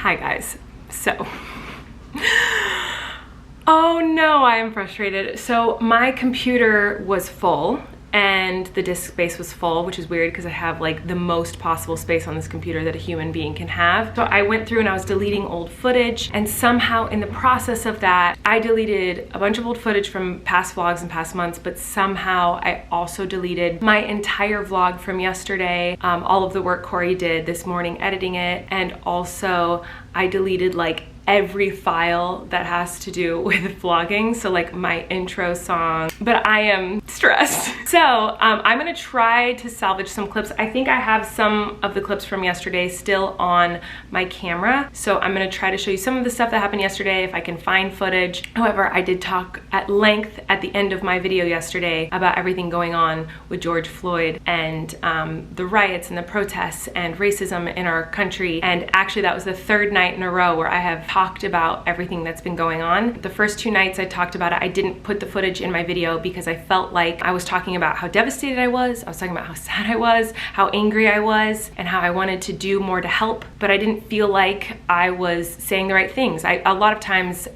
Hi guys. So, oh no, I am frustrated. So my computer was full and the disk space was full, which is weird because I have like the most possible space on this computer that a human being can have. So I went through and I was deleting old footage, and somehow in the process of that, I deleted a bunch of old footage from past vlogs and past months, but somehow I also deleted my entire vlog from yesterday, all of the work Corey did this morning editing it, and also I deleted like every file that has to do with vlogging, so like my intro song, but I am stressed. So I'm gonna try to salvage some clips. I think I have some of the clips from yesterday still on my camera, so I'm gonna try to show you some of the stuff that happened yesterday if I can find footage. However, I did talk at length at the end of my video yesterday about everything going on with George Floyd and the riots and the protests and racism in our country, and actually that was the third night in a row where I have talked about everything that's been going on. The first two nights I talked about it, I didn't put the footage in my video because I felt like I was talking about how devastated I was talking about how sad I was, how angry I was, and how I wanted to do more to help, but I didn't feel like I was saying the right things. A lot of times,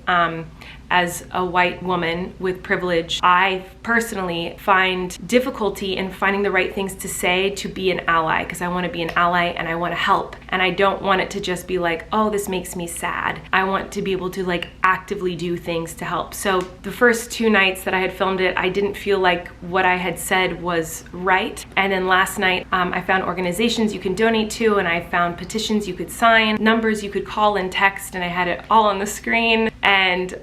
as a white woman with privilege, I personally find difficulty in finding the right things to say to be an ally, because I want to be an ally and I want to help, and I don't want it to just be like, oh, this makes me sad. I want to be able to like actively do things to help. So the first two nights that I had filmed it, I didn't feel like what I had said was right, and then last night I found organizations you can donate to, and I found petitions you could sign, numbers you could call and text, and I had it all on the screen, and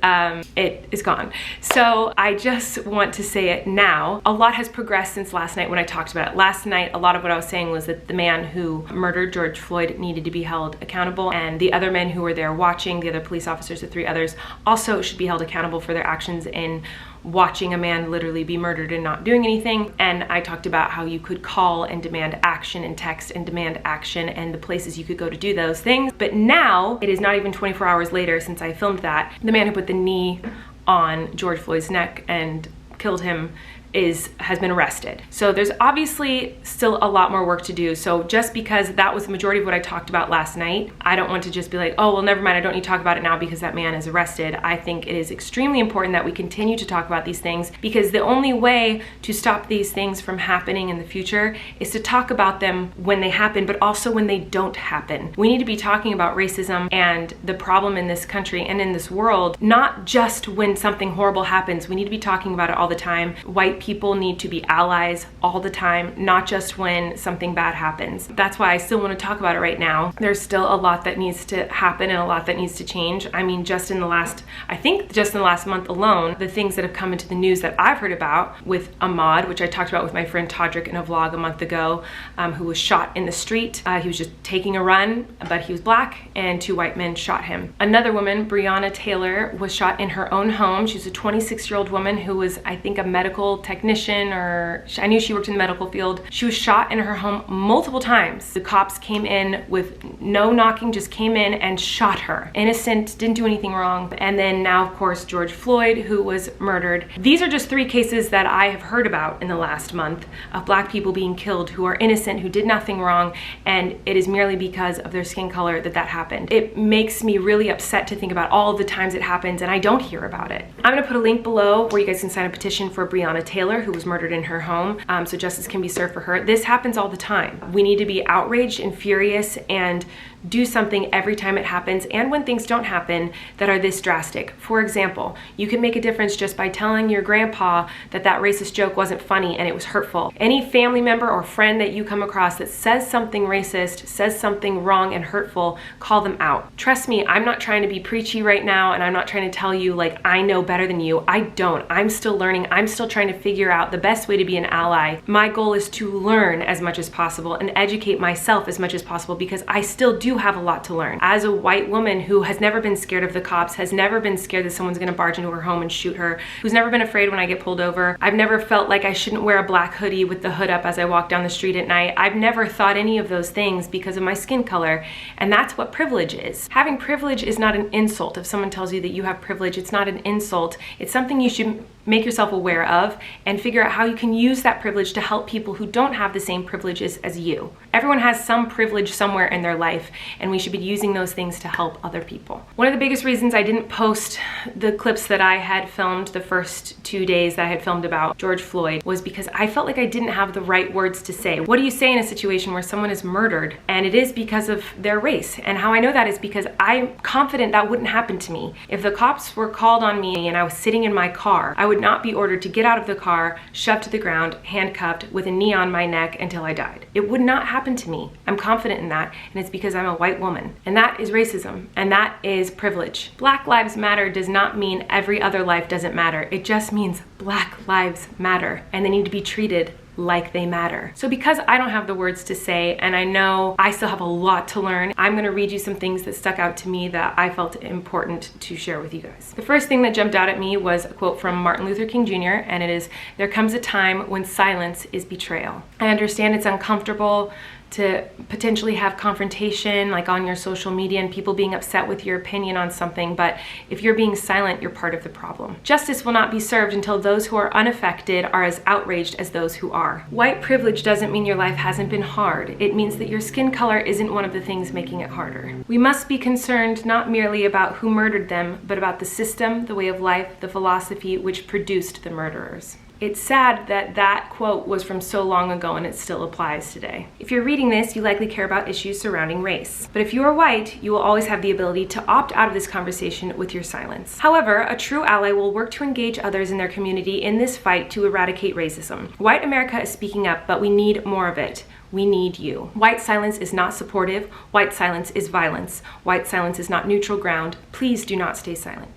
it is gone. So I just want to say it now. A lot has progressed since last night when I talked about it. Last night, a lot of what I was saying was that the man who murdered George Floyd needed to be held accountable, and the other men who were there watching, the other police officers, the three others, also should be held accountable for their actions in watching a man literally be murdered and not doing anything. And I talked about how you could call and demand action and text and demand action and the places you could go to do those things. But now, it is not even 24 hours later since I filmed that, the man who put the knee on George Floyd's neck and killed him has been arrested. So there's obviously still a lot more work to do. So just because that was the majority of what I talked about last night, I don't want to just be like, oh, well, never mind, I don't need to talk about it now because that man is arrested. I think it is extremely important that we continue to talk about these things, because the only way to stop these things from happening in the future is to talk about them when they happen, but also when they don't happen. We need to be talking about racism and the problem in this country and in this world, not just when something horrible happens. We need to be talking about it all the time. White people need to be allies all the time, not just when something bad happens. That's why I still want to talk about it right now. There's still a lot that needs to happen and a lot that needs to change. I mean, I think just in the last month alone, the things that have come into the news that I've heard about with Ahmaud, which I talked about with my friend Todrick in a vlog a month ago, who was shot in the street. He was just taking a run, but he was black, and two white men shot him. Another woman, BREONNA Taylor, was shot in her own home. She's a 26-year-old woman who was, I think, a medical technician, or I knew she worked in the medical field. She was shot in her home multiple times. The cops came in with no knocking, just came in and shot her. Innocent, didn't do anything wrong. And then now, of course, George Floyd, who was murdered. These are just three cases that I have heard about in the last month of black people being killed who are innocent, who did nothing wrong, and it is merely because of their skin color that happened. It makes me really upset to think about all of the times it happens and I don't hear about it. I'm gonna put a link below where you guys can sign a petition for BREONNA Taylor, who was murdered in her home, so justice can be served for her. This happens all the time. We need to be outraged and furious and do something every time it happens, and when things don't happen that are this drastic. For example, you can make a difference just by telling your grandpa that that racist joke wasn't funny and it was hurtful. Any family member or friend that you come across that says something racist, says something wrong and hurtful, call them out. Trust me, I'm not trying to be preachy right now, and I'm not trying to tell you like I know better than you. I don't. I'm still learning. I'm still trying to figure out the best way to be an ally. My goal is to learn as much as possible and educate myself as much as possible, because I still do have a lot to learn. As a white woman who has never been scared of the cops, has never been scared that someone's gonna barge into her home and shoot her, who's never been afraid when I get pulled over, I've never felt like I shouldn't wear a black hoodie with the hood up as I walk down the street at night. I've never thought any of those things because of my skin color, and that's what privilege is. Having privilege is not an insult. If someone tells you that you have privilege, it's not an insult. It's something you should make yourself aware of and figure out how you can use that privilege to help people who don't have the same privileges as you. Everyone has some privilege somewhere in their life, and we should be using those things to help other people. One of the biggest reasons I didn't post the clips that I had filmed the first 2 days that I had filmed about George Floyd was because I felt like I didn't have the right words to say. What do you say in a situation where someone is murdered and it is because of their race? And how I know that is because I'm confident that wouldn't happen to me. If the cops were called on me and I was sitting in my car, I would not be ordered to get out of the car, shoved to the ground, handcuffed with a knee on my neck until I died. It would not happen to me. I'm confident in that, and it's because I'm a white woman. And that is racism, and that is privilege. Black Lives Matter does not mean every other life doesn't matter. It just means Black lives matter, and they need to be treated like they matter. So because I don't have the words to say, and I know I still have a lot to learn, I'm gonna read you some things that stuck out to me that I felt important to share with you guys. The first thing that jumped out at me was a quote from Martin Luther King Jr., and it is, "There comes a time when silence is betrayal." I understand it's uncomfortable to potentially have confrontation like on your social media and people being upset with your opinion on something, but if you're being silent, you're part of the problem. Justice will not be served until those who are unaffected are as outraged as those who are. White privilege doesn't mean your life hasn't been hard. It means that your skin color isn't one of the things making it harder. We must be concerned not merely about who murdered them, but about the system, the way of life, the philosophy which produced the murderers. It's sad that that quote was from so long ago and it still applies today. If you're reading this, you likely care about issues surrounding race. But if you are white, you will always have the ability to opt out of this conversation with your silence. However, a true ally will work to engage others in their community in this fight to eradicate racism. White America is speaking up, but we need more of it. We need you. White silence is not supportive. White silence is violence. White silence is not neutral ground. Please do not stay silent.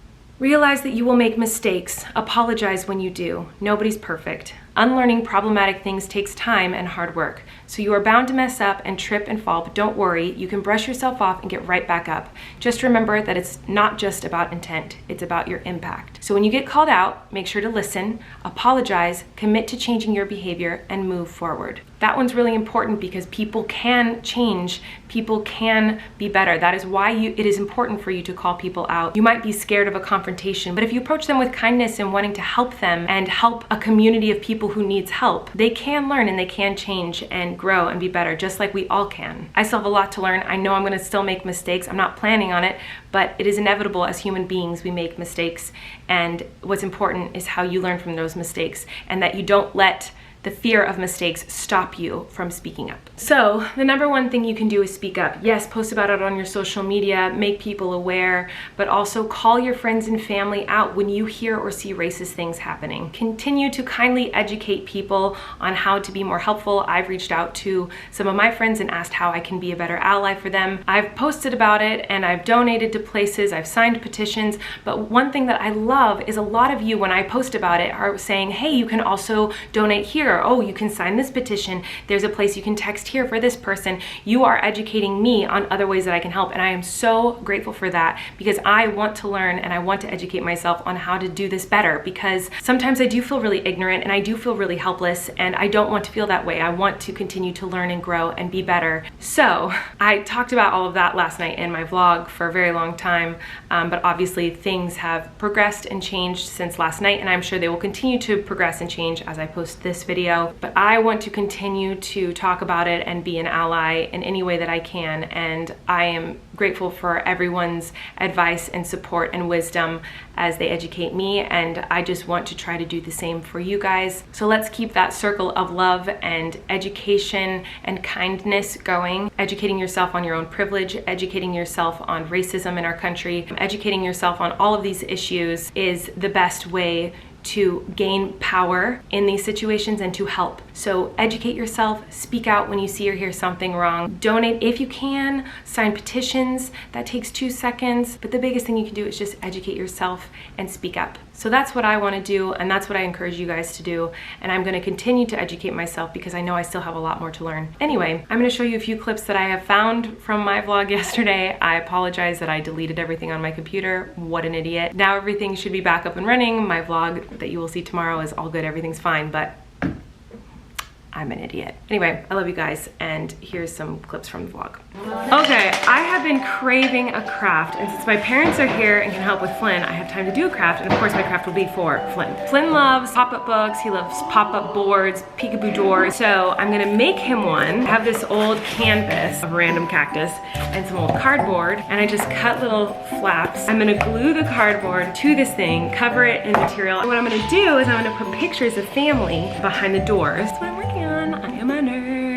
Realize that you will make mistakes. Apologize when you do. Nobody's perfect. Unlearning problematic things takes time and hard work. So you are bound to mess up and trip and fall, but don't worry, you can brush yourself off and get right back up. Just remember that it's not just about intent, it's about your impact. So when you get called out, make sure to listen, apologize, commit to changing your behavior, and move forward. That one's really important because people can change, people can be better. That is why it is important for you to call people out. You might be scared of a confrontation, but if you approach them with kindness and wanting to help them and help a community of people who needs help, they can learn and they can change and grow and be better, just like we all can. I still have a lot to learn. I know I'm gonna still make mistakes. I'm not planning on it, but it is inevitable as human beings, we make mistakes. And what's important is how you learn from those mistakes and that you don't let the fear of mistakes stop you from speaking up. So the number one thing you can do is speak up. Yes, post about it on your social media, make people aware, but also call your friends and family out when you hear or see racist things happening. Continue to kindly educate people on how to be more helpful. I've reached out to some of my friends and asked how I can be a better ally for them. I've posted about it and I've donated to places, I've signed petitions, but one thing that I love is a lot of you, when I post about it, are saying, hey, you can also donate here. Oh, you can sign this petition. There's a place you can text here for this person. You are educating me on other ways that I can help. And I am so grateful for that because I want to learn and I want to educate myself on how to do this better, because sometimes I do feel really ignorant and I do feel really helpless, and I don't want to feel that way. I want to continue to learn and grow and be better. So I talked about all of that last night in my vlog for a very long time, but obviously things have progressed and changed since last night, and I'm sure they will continue to progress and change as I post this video. But I want to continue to talk about it and be an ally in any way that I can, and I am grateful for everyone's advice and support and wisdom as they educate me, and I just want to try to do the same for you guys. So let's keep that circle of love and education and kindness going, educating yourself on your own privilege, educating yourself on racism in our country, educating yourself on all of these issues is the best way to gain power in these situations and to help. So educate yourself, speak out when you see or hear something wrong, donate if you can, sign petitions, that takes 2 seconds, but the biggest thing you can do is just educate yourself and speak up. So that's what I want to do, and that's what I encourage you guys to do, and I'm going to continue to educate myself because I know I still have a lot more to learn. Anyway, I'm going to show you a few clips that I have found from my vlog yesterday. I apologize that I deleted everything on my computer. What an idiot. Now everything should be back up and running. My vlog that you will see tomorrow is all good, everything's fine, but I'm an idiot. Anyway, I love you guys, and here's some clips from the vlog. Okay, I have been craving a craft, and since my parents are here and can help with Flynn, I have time to do a craft, and of course my craft will be for Flynn. Flynn loves pop-up books, he loves pop-up boards, peekaboo doors, so I'm gonna make him one. I have this old canvas of random cactus and some old cardboard, and I just cut little flaps. I'm gonna glue the cardboard to this thing, cover it in material. And what I'm gonna do is I'm gonna put pictures of family behind the doors. That's what I'm working on. I am a nerd.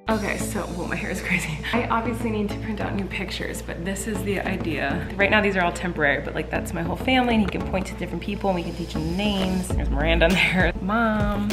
Okay, so, whoa, my hair is crazy. I obviously need to print out new pictures, but this is the idea. Right now, these are all temporary, but like that's my whole family, and he can point to different people, and we can teach him names. There's Miranda in there, Mom.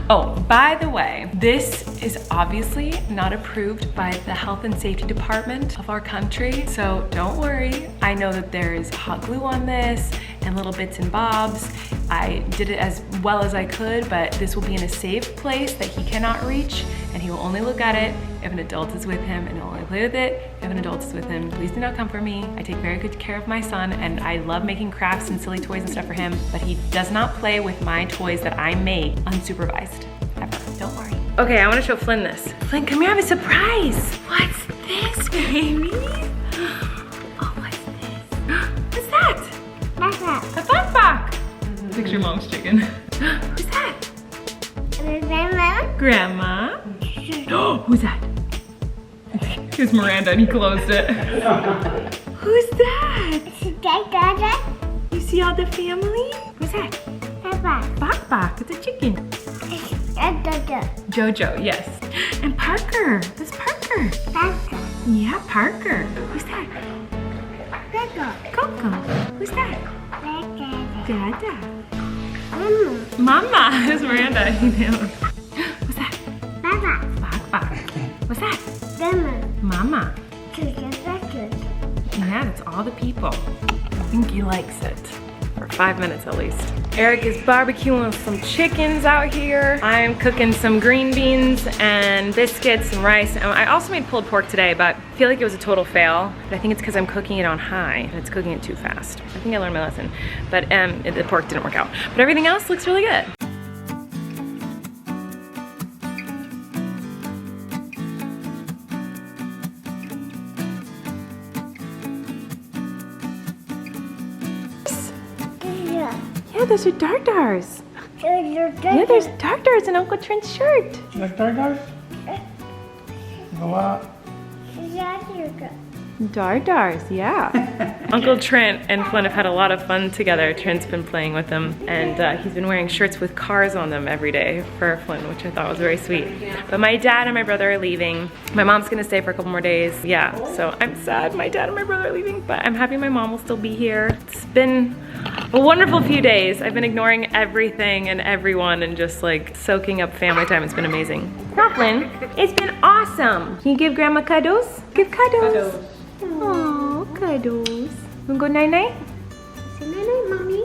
Oh, by the way, this is obviously not approved by the health and safety department of our country, so don't worry. I know that there is hot glue on this and little bits and bobs. I did it as well as I could, but this will be in a safe place that he cannot reach, and he will only look at it if an adult is with him, and he'll only play with it if an adult is with him. Please do not come for me. I take very good care of my son, and I love making crafts and silly toys and stuff for him, but he does not play with my toys that I make unsupervised, ever. Don't worry. Okay, I wanna show Flynn this. Flynn, come here, I have a surprise. What's this, baby? Oh, what's this? What's that? What's that? A backpack. Picture Mom's chicken. Who's that? Grandma? Grandma. Who's that? Here's Miranda, and he closed it. Who's that? You see all the family? Who's that? Bak, it's a chicken. Jojo, yes. And Parker, that's Parker. Yeah, Parker. Who's that? Coco. Who's that? Dada. Mama. There's Miranda. What's that? Bak. What's that? Mama. Yeah, that's all the people. I think he likes it. For 5 minutes at least. Eric is barbecuing some chickens out here. I'm cooking some green beans and biscuits and rice. And I also made pulled pork today, but I feel like it was a total fail. But I think it's because I'm cooking it on high and it's cooking it too fast. I think I learned my lesson, but the pork didn't work out. But everything else looks really good. Yeah, those are dardars. Yeah, there's dardars in Uncle Trent's shirt. You like dardars? A lot. Dardars, yeah. Uncle Trent and Flynn have had a lot of fun together. Trent's been playing with them, and he's been wearing shirts with cars on them every day for Flynn, which I thought was very sweet. But my dad and my brother are leaving. My mom's gonna stay for a couple more days. Yeah, so I'm sad my dad and my brother are leaving, but I'm happy my mom will still be here. It's been a wonderful few days. I've been ignoring everything and everyone and just like soaking up family time. It's been amazing. Not Flynn, it's been awesome. Can you give Grandma cuddles? Give cuddles. Aww, cuddles. Wanna go night-night? Say night-night, Mommy.